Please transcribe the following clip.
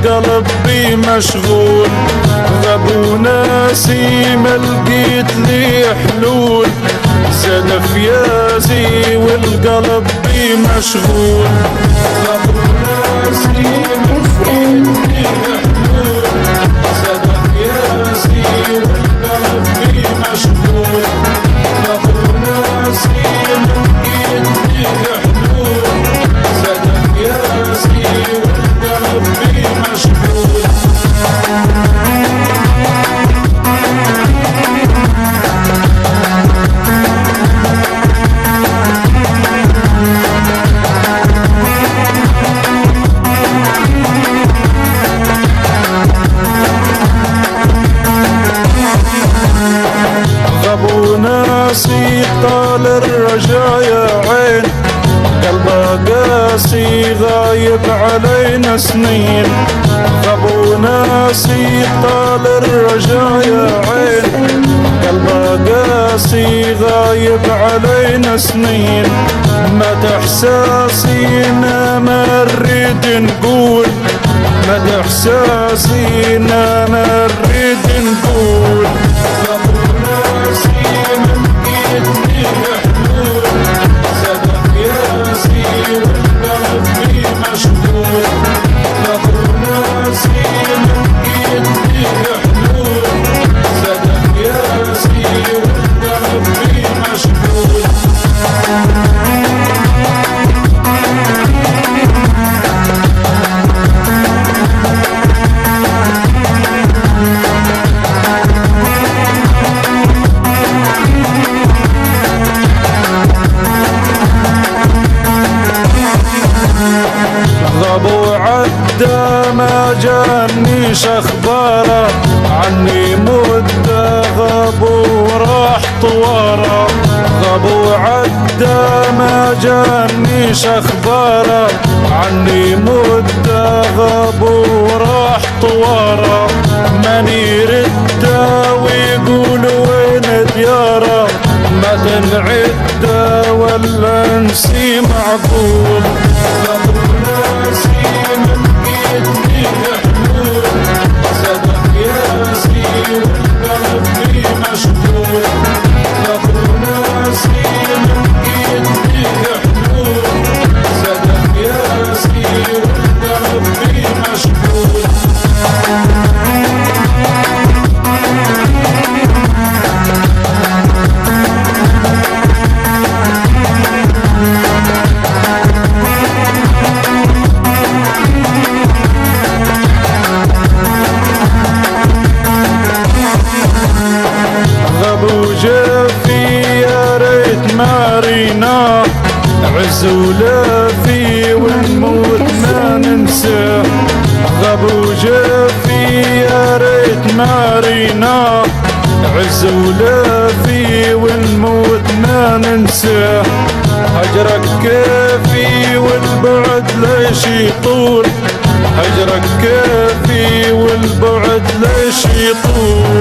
والقلب بي مشغول. غاب وناسي ما لقيت لي حلول، زاد فيازي والقلب بي مشغول. غاب وناسي ما لقيت لي حلول، زاد فيازي والقلب بي مشغول. غاب وناسي ما لقيت لي حلول، زاد فيازي والقلب بي مشغول. ناسي طال الرجايا عين، قلبه قاسي غايب علينا سنين. غاب ناسي طال الرجايا عين، قلبه قاسي غايب علينا سنين. مات احساسينا ما نريد نقول، مات احساسينا ما نريد نقول. غاب وعدى ما جانيش اخباره، عني مدة غاب وراح طواره. غاب وعدى ما جانيش اخباره، عني مدة غاب وراح طواره. ماني رده ويقول وين دياره، ما تنعده ولا نسي معقول. مارينا عز ولافي ونموت ما ننساه. غاب وجافي يا ريت مارينا عز ولافي ونموت ما ننساه. هجرك كافي والبعد ليش يطول، هجرك كافي والبعد ليش يطول.